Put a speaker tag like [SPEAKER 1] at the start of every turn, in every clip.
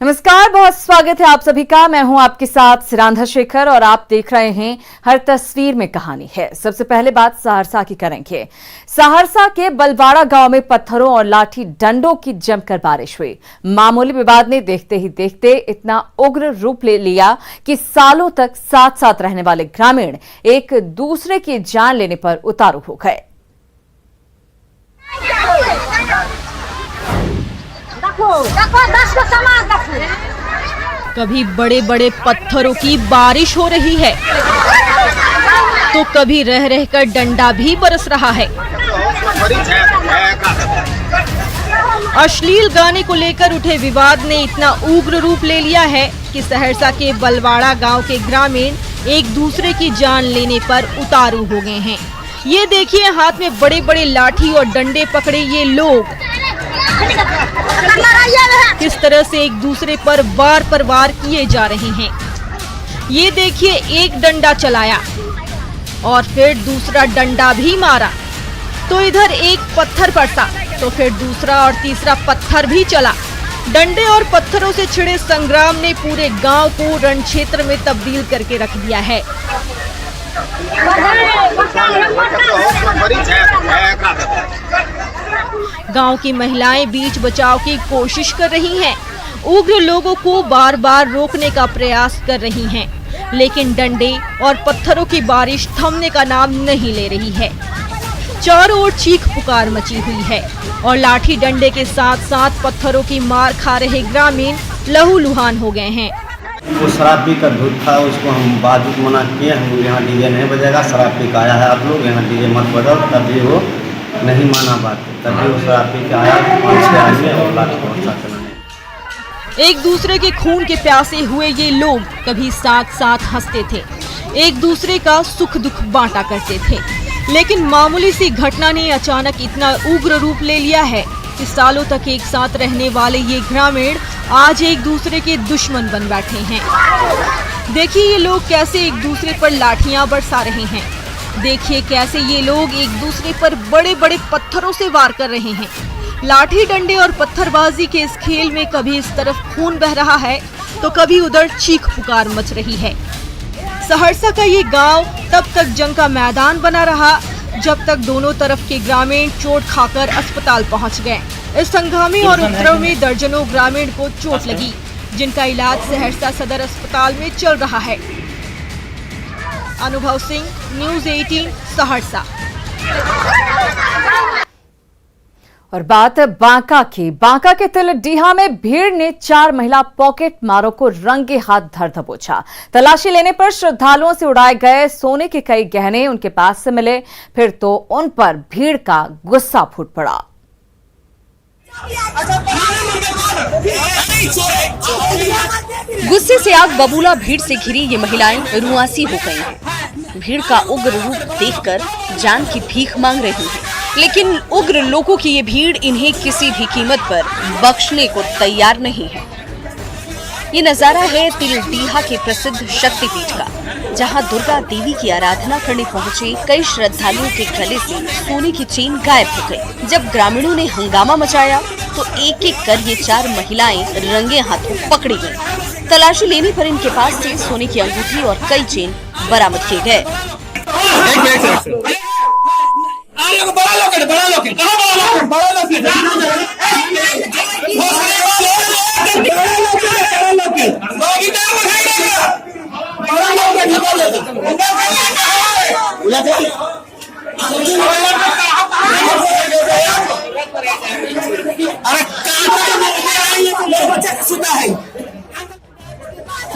[SPEAKER 1] नमस्कार, बहुत स्वागत है आप सभी का। मैं हूं आपके साथ सिरांधा शेखर और आप देख रहे हैं हर तस्वीर में कहानी है। सबसे पहले बात सहरसा की करेंगे। सहरसा के बलवाड़ा गांव में पत्थरों और लाठी डंडों की जमकर बारिश हुई। मामूली विवाद ने देखते ही देखते इतना उग्र रूप ले लिया कि सालों तक साथ साथ रहने वाले ग्रामीण एक दूसरे की जान लेने पर उतारू हो गए।
[SPEAKER 2] कभी बड़े बड़े पत्थरों की बारिश हो रही है तो कभी रह रहकर डंडा भी बरस रहा है। अश्लील गाने को लेकर उठे विवाद ने इतना उग्र रूप ले लिया है कि सहरसा के बलवाड़ा गांव के ग्रामीण एक दूसरे की जान लेने पर उतारू हो गए हैं। ये देखिए, हाथ में बड़े बड़े लाठी और डंडे पकड़े ये लोग किस तरह से एक दूसरे पर वार किए जा रहे हैं। ये देखिए, एक डंडा चलाया और फिर दूसरा डंडा भी मारा, तो इधर एक पत्थर पड़ता तो फिर दूसरा और तीसरा पत्थर भी चला। डंडे और पत्थरों से छिड़े संग्राम ने पूरे गांव को रण क्षेत्र में तब्दील करके रख दिया है। गांव की महिलाएं बीच बचाव की कोशिश कर रही हैं। उग्र लोगों को बार बार रोकने का प्रयास कर रही हैं, लेकिन डंडे और पत्थरों की बारिश थमने का नाम नहीं ले रही है। चारों ओर चीख पुकार मची हुई है और लाठी डंडे के साथ साथ पत्थरों की मार खा रहे ग्रामीण लहूलुहान हो गए हैं।
[SPEAKER 3] वो शराब पी कर धूप था, उसको हम बाजू मना किए, हम यहाँ डीजे नहीं बजेगा, शराब पी के आया है आप लोग, यहाँ डीजे मत बजाओ। तभी वो नहीं माना बात, तभी वो शराब पी के आया 5-6 आदमी और लाठी पहुँचा चलाने।
[SPEAKER 2] एक दूसरे के खून के प्यासे हुए ये लोग कभी साथ साथ हंसते थे, एक दूसरे का सुख दुख बांटा करते थे, लेकिन मामूली सी घटना ने अचानक इतना उग्र रूप ले लिया है कि सालों तक एक साथ रहने वाले ये ग्रामीण आज एक दूसरे के दुश्मन बन बैठे हैं। देखिए, ये लोग कैसे एक दूसरे पर लाठियां बरसा रहे हैं। देखिए कैसे ये लोग एक दूसरे पर बड़े बड़े पत्थरों से वार कर रहे हैं। लाठी डंडे और पत्थरबाजी के इस खेल में कभी इस तरफ खून बह रहा है तो कभी उधर चीख पुकार मच रही है। सहरसा का ये गांव तब तक जंग का मैदान बना रहा जब तक दोनों तरफ के ग्रामीण चोट खाकर अस्पताल पहुंच गए। इस हंगामे और उपद्रव में दर्जनों ग्रामीण को चोट लगी, जिनका इलाज सहरसा सदर अस्पताल में चल रहा है। अनुभव सिंह, न्यूज़ 18, सहरसा।
[SPEAKER 1] और बात बांका की। बांका के तिलडीहा में भीड़ ने 4 महिला पॉकेट मारों को रंगे हाथ धर दबोचा। तलाशी लेने पर श्रद्धालुओं से उड़ाए गए सोने के कई गहने उनके पास से मिले, फिर तो उन पर भीड़ का गुस्सा फूट पड़ा।
[SPEAKER 4] गुस्से से आग बबूला भीड़ से घिरी ये महिलाएं रुआसी हो गई हैं। भीड़ का उग्र रूप देखकर जान की भीख मांग रही हैं, लेकिन उग्र लोगों की ये भीड़ इन्हें किसी भी कीमत पर बख्शने को तैयार नहीं है। ये नजारा है तिलडीहा के प्रसिद्ध शक्तिपीठ का, जहां दुर्गा देवी की आराधना करने पहुंचे कई श्रद्धालुओं के गले से सोने की चेन गायब हो गई। जब ग्रामीणों ने हंगामा मचाया तो एक एक कर ये 4 महिलाएं रंगे हाथों पकड़ी गईं। तलाशी लेने पर इनके पास से सोने की अंगूठी और कई चेन बरामद किए गए।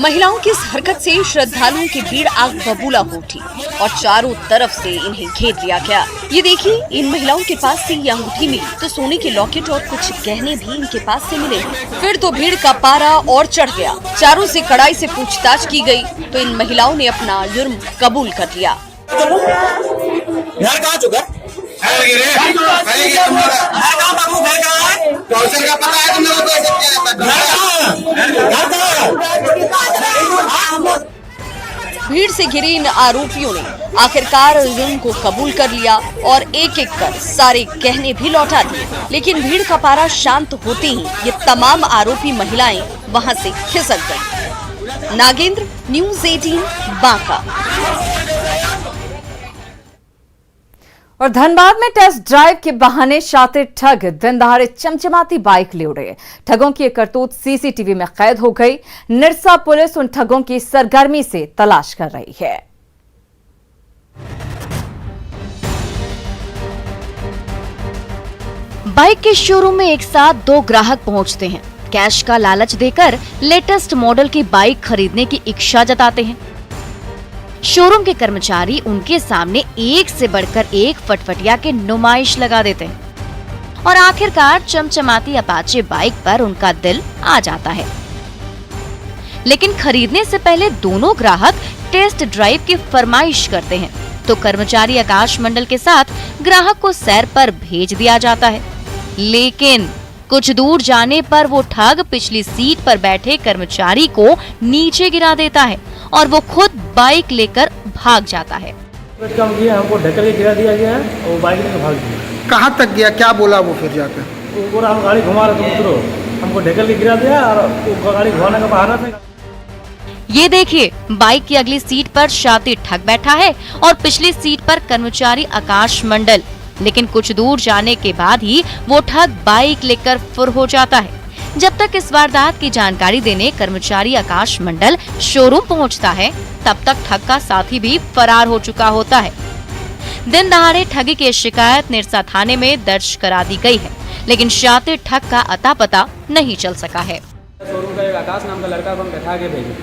[SPEAKER 4] महिलाओं की इस हरकत से श्रद्धालुओं की भीड़ आग बबूला हो उठी और चारों तरफ से इन्हें घेर लिया गया। ये देखिए, इन महिलाओं के पास से ये अंगूठी मिली तो सोने के लॉकेट और कुछ गहने भी इनके पास से मिले। फिर तो भीड़ का पारा और चढ़ गया। चारों से कड़ाई से पूछताछ की गई तो इन महिलाओं ने अपना जुर्म कबूल कर लिया। भीड़ से घिरे इन आरोपियों ने आखिरकार जुर्म को कबूल कर लिया और एक एक कर सारे गहने भी लौटा दिए। लेकिन भीड़ का पारा शांत होते ही ये तमाम आरोपी महिलाएं वहां से खिसक गईं। नागेंद्र, न्यूज़ 18, बांका।
[SPEAKER 1] और धनबाद में टेस्ट ड्राइव के बहाने शातिर ठग दिन दहाड़े चमचमाती बाइक ले उड़े। ठगों की एक करतूत सीसीटीवी में कैद हो गई। निरसा पुलिस उन ठगों की सरगर्मी से तलाश कर रही है।
[SPEAKER 5] बाइक के शोरूम में एक साथ 2 ग्राहक पहुंचते हैं। कैश का लालच देकर लेटेस्ट मॉडल की बाइक खरीदने की इच्छा जताते हैं। शोरूम के कर्मचारी उनके सामने एक से बढ़कर एक फटफटिया के नुमाइश लगा देते हैं और आखिरकार चमचमाती अपाचे बाइक पर उनका दिल आ जाता है। लेकिन खरीदने से पहले दोनों ग्राहक टेस्ट ड्राइव की फरमाइश करते हैं, तो कर्मचारी आकाश मंडल के साथ ग्राहक को सैर पर भेज दिया जाता है। लेकिन कुछ दूर जाने पर वो ठग पिछली सीट पर बैठे कर्मचारी को नीचे गिरा देता है और वो खुद बाइक लेकर भाग जाता है।
[SPEAKER 6] कम किया, हमको ढकेल के गिरा दिया गया है और बाइक लेकर भाग गया।
[SPEAKER 7] कहाँ तक गया, क्या बोला वो फिर जाकर?
[SPEAKER 6] वो पूरा हम गाड़ी घुमा रहे थे, उतरो, हमको ढकेल के गिरा दिया और वो गाड़ी घुमाने का बहाना था।
[SPEAKER 5] ये देखिए, बाइक की अगली सीट पर शातिर ठग बैठा है और पिछली सीट पर कर्मचारी आकाश मंडल। लेकिन कुछ दूर जाने के बाद ही वो ठग बाइक लेकर फुर हो जाता है। जब तक इस वारदात की जानकारी देने कर्मचारी आकाश मंडल शोरूम पहुंचता है, तब तक ठग का साथी भी फरार हो चुका होता है। दिन दहाड़े ठगी की शिकायत निरसा थाने में दर्ज करा दी गई है, लेकिन शातिर ठग का अता पता नहीं चल सका है।
[SPEAKER 6] शोरूम का एक आकाश नाम का लड़का को हम बैठा के भेजे,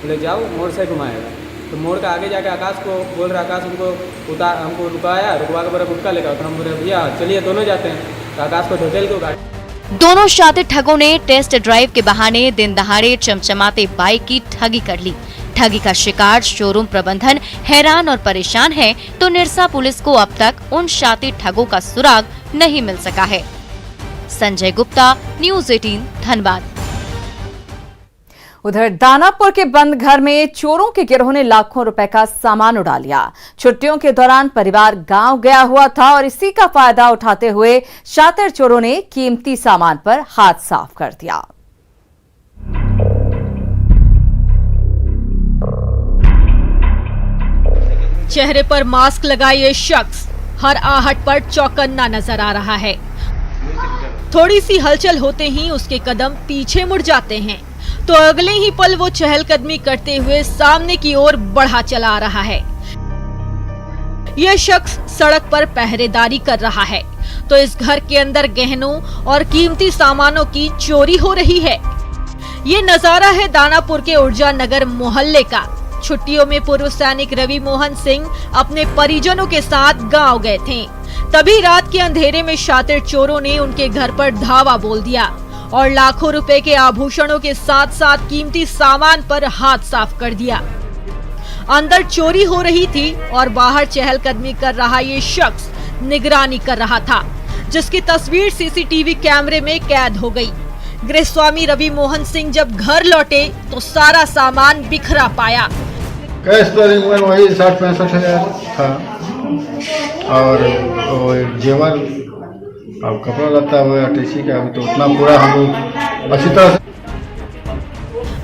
[SPEAKER 6] बोले जाओ मोड़ से घुमाएगा। तो मोड़ के आगे जाके आकाश को बोल रहा, आकाश हमको रुकाया, रुकवा के बोला गुटका लेकर। तो हम बोले भैया चलिए दोनों जाते हैं। तो आकाश को ढकेल के गाड़ी।
[SPEAKER 5] दोनों शातिर ठगों ने टेस्ट ड्राइव के बहाने दिन दहाड़े चमचमाते बाइक की ठगी कर ली। ठगी का शिकार शोरूम प्रबंधन हैरान और परेशान है, तो निरसा पुलिस को अब तक उन शातिर ठगों का सुराग नहीं मिल सका है। संजय गुप्ता, न्यूज़ 18, धनबाद।
[SPEAKER 1] उधर दानापुर के बंद घर में चोरों के गिरोह ने लाखों रुपए का सामान उड़ा लिया। छुट्टियों के दौरान परिवार गांव गया हुआ था और इसी का फायदा उठाते हुए शातिर चोरों ने कीमती सामान पर हाथ साफ कर दिया।
[SPEAKER 2] चेहरे पर मास्क लगाए ये शख्स हर आहट पर चौकन्ना नजर आ रहा है। थोड़ी सी हलचल होते ही उसके कदम पीछे मुड़ जाते हैं, तो अगले ही पल वो चहलकदमी करते हुए सामने की ओर बढ़ा चला आ रहा है। यह शख्स सड़क पर पहरेदारी कर रहा है, तो इस घर के अंदर गहनों और कीमती सामानों की चोरी हो रही है। ये नजारा है दानापुर के ऊर्जा नगर मोहल्ले का। छुट्टियों में पूर्व सैनिक रवि मोहन सिंह अपने परिजनों के साथ गांव गए थे। तभी रात के अंधेरे में शातिर चोरों ने उनके घर पर धावा बोल दिया और लाखों रुपए के आभूषणों के साथ साथ कीमती सामान पर हाथ साफ कर दिया। अंदर चोरी हो रही थी और बाहर चहलकदमी कर रहा ये शख्स निगरानी कर रहा था, जिसकी तस्वीर सीसीटीवी कैमरे में कैद हो गई। गृहस्वामी रवि मोहन सिंह जब घर लौटे तो सारा सामान बिखरा पाया।
[SPEAKER 7] कैश तो वही 60-65 हज़ार था और जेवर अब कपड़ा लता हुआ अटैची का, अभी तो उतना पूरा हम लोग अच्छी तरह से।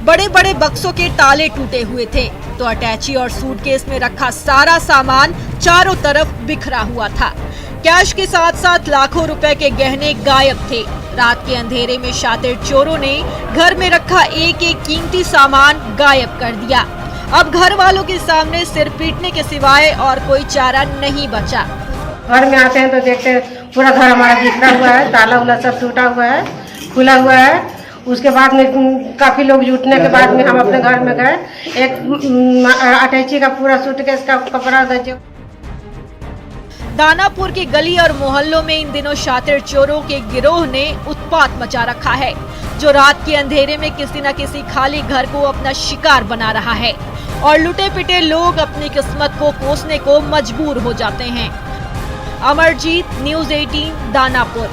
[SPEAKER 2] बड़े बड़े बक्सों के ताले टूटे हुए थे, तो अटैची और सूटकेस में रखा सारा सामान चारों तरफ बिखरा हुआ था। कैश के साथ साथ लाखों रुपए के गहने गायब थे। रात के अंधेरे में शातिर चोरों ने घर में रखा एक एक कीमती सामान गायब कर दिया। अब घर वालों के सामने सिर पीटने के सिवाय और कोई चारा नहीं बचा।
[SPEAKER 8] घर में आते हैं तो देखते हैं पूरा घर हमारा बिखरा हुआ है, ताला उला सब टूटा हुआ है, खुला हुआ है। उसके बाद में काफी लोग जुटने के बाद में हम अपने घर में गए, एक अटैची का पूरा सूटकेस का कपड़ा था।
[SPEAKER 2] दानापुर की गली और मोहल्लों में इन दिनों शातिर चोरों के गिरोह ने उत्पात मचा रखा है, जो रात के अंधेरे में किसी न किसी खाली घर को अपना शिकार बना रहा है और लुटे पिटे लोग अपनी किस्मत को कोसने को मजबूर हो जाते हैं। अमरजीत, न्यूज़ 18, दानापुर।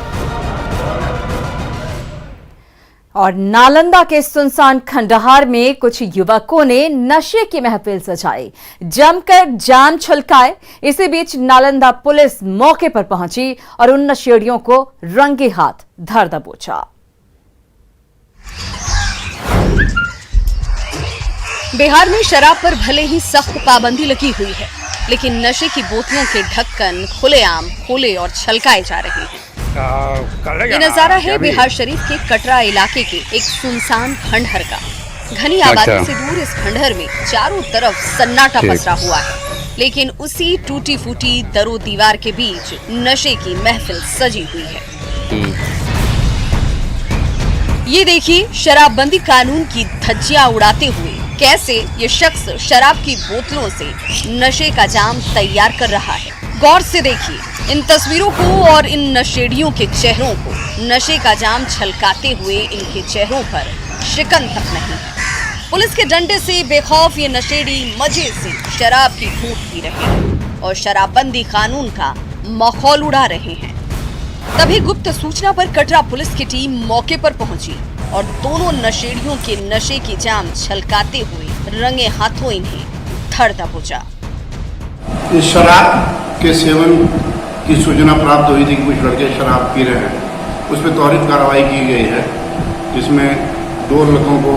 [SPEAKER 1] और नालंदा के सुनसान खंडहार में कुछ युवकों ने नशे की महफिल सजाई, जमकर जाम छलकाए। इसी बीच नालंदा पुलिस मौके पर पहुंची और उन नशेड़ियों को रंगे हाथ धर दबोचा।
[SPEAKER 4] बिहार में शराब पर भले ही सख्त पाबंदी लगी हुई है, लेकिन नशे की बोतलों के ढक्कन खुलेआम खोले और छलकाए जा रहे हैं। ये नजारा है बिहार शरीफ के कटरा इलाके के एक सुनसान खंडहर का। घनी आबादी से दूर इस खंडहर में चारों तरफ सन्नाटा पसरा हुआ है, लेकिन उसी टूटी फूटी दरो दीवार के बीच नशे की महफिल सजी हुई है। ये देखिए, शराबबंदी कानून की धज्जियां उड़ाते हुए कैसे ये शख्स शराब की बोतलों से नशे का जाम तैयार कर रहा है। गौर से देखिए इन तस्वीरों को और इन नशेड़ियों के चेहरों को। नशे का जाम छलकाते हुए इनके चेहरों पर शिकन तक नहीं है। पुलिस के डंडे से बेखौफ ये नशेड़ी मजे से शराब की घूंट पी रहे हैं और शराबबंदी कानून का माहौल उड़ा रहे हैं। तभी गुप्त सूचना पर कटरा पुलिस की टीम मौके पर पहुंची और दोनों नशेड़ियों के नशे की जाम छलकाते हुए रंगे हाथों इन्हें धर दबोचा।
[SPEAKER 9] इस शराब के सेवन की सूचना प्राप्त हुई थी कि कुछ लड़के शराब पी रहे हैं। उस पर त्वरित कार्रवाई की गई है, जिसमें 2 लड़कों को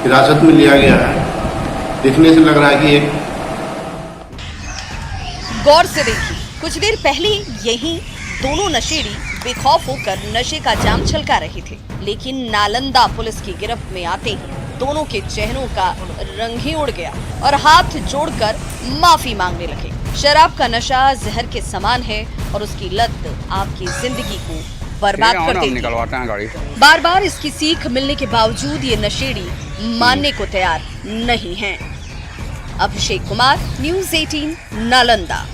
[SPEAKER 9] हिरासत में लिया गया है। देखने से लग रहा है कि एक
[SPEAKER 4] गौर से देखिए, कुछ देर पहले यही दोनों नशेड़ी बेखौफ होकर नशे का जाम छलका रहे थे, लेकिन नालंदा पुलिस की गिरफ्त में आते ही दोनों के चेहरों का रंग ही उड़ गया और हाथ जोड़कर माफी मांगने लगे। शराब का नशा जहर के समान है और उसकी लत आपकी जिंदगी को बर्बाद कर देती है। बार बार इसकी सीख मिलने के बावजूद ये नशेड़ी मानने को तैयार नहीं हैं। अभिषेक कुमार, न्यूज़ 18, नालंदा।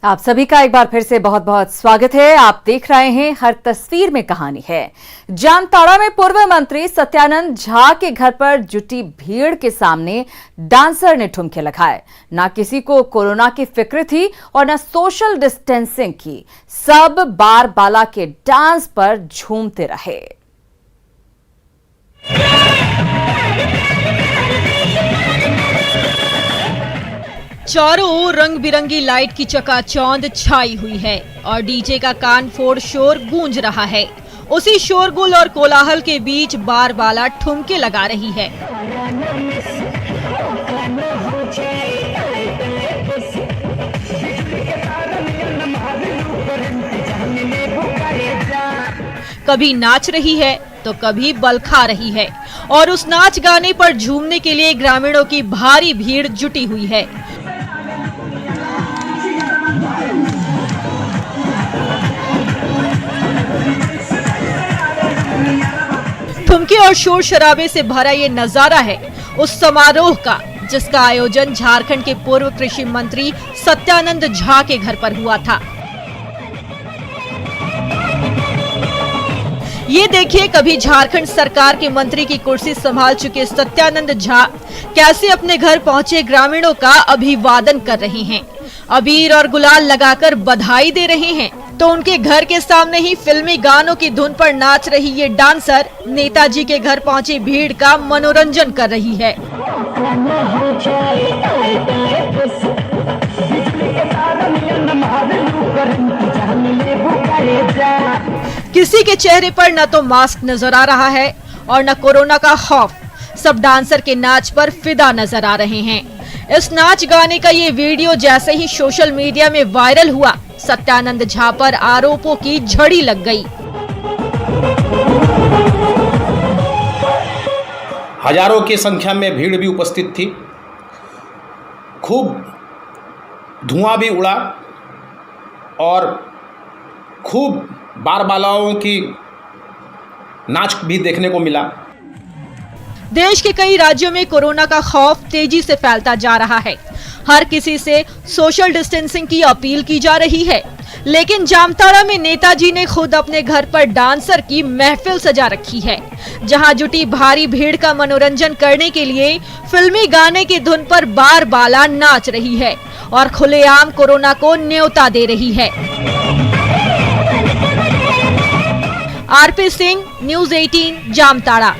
[SPEAKER 1] आप सभी का एक बार फिर से बहुत बहुत स्वागत है। आप देख रहे हैं हर तस्वीर में कहानी है। जामताड़ा में पूर्व मंत्री सत्यानंद झा के घर पर जुटी भीड़ के सामने डांसर ने ठुमके लगाए। ना किसी को कोरोना की फिक्र थी और न सोशल डिस्टेंसिंग की। सब बार बाला के डांस पर झूमते रहे।
[SPEAKER 2] चारों ओर रंग बिरंगी लाइट की चकाचौंध छाई हुई है और डीजे का कान फोड़ शोर गूंज रहा है। उसी शोरगुल और कोलाहल के बीच बार बाला ठुमके लगा रही है। कभी नाच रही है तो कभी बल खा रही है और उस नाच गाने पर झूमने के लिए ग्रामीणों की भारी भीड़ जुटी हुई है। ठुमके और शोर शराबे से भरा ये नजारा है उस समारोह का जिसका आयोजन झारखंड के पूर्व कृषि मंत्री सत्यानंद झा के घर पर हुआ था। ये देखिए, कभी झारखंड सरकार के मंत्री की कुर्सी संभाल चुके सत्यानंद झा कैसे अपने घर पहुंचे ग्रामीणों का अभिवादन कर रहे हैं, अबीर और गुलाल लगाकर बधाई दे रहे हैं। तो उनके घर के सामने ही फिल्मी गानों की धुन पर नाच रही ये डांसर नेताजी के घर पहुंची भीड़ का मनोरंजन कर रही है। किसी के चेहरे पर न तो मास्क नजर आ रहा है और न कोरोना का खौफ। सब डांसर के नाच पर फिदा नजर आ रहे हैं। इस नाच गाने का ये वीडियो जैसे ही सोशल मीडिया में वायरल हुआ, सत्यानंद झा पर आरोपों की झड़ी लग गई।
[SPEAKER 10] हजारों की संख्या में भीड़ भी उपस्थित थी। खूब धुआं भी उड़ा और खूब बारबालाओं की नाच भी देखने को मिला।
[SPEAKER 2] देश के कई राज्यों में कोरोना का खौफ तेजी से फैलता जा रहा है। हर किसी से सोशल डिस्टेंसिंग की अपील की जा रही है, लेकिन जामताड़ा में नेताजी ने खुद अपने घर पर डांसर की महफिल सजा रखी है, जहां जुटी भारी भीड़ का मनोरंजन करने के लिए फिल्मी गाने की धुन पर बार बाला नाच रही है और खुलेआम कोरोना को न्योता दे रही है। RP Singh, news 18, Jamtara.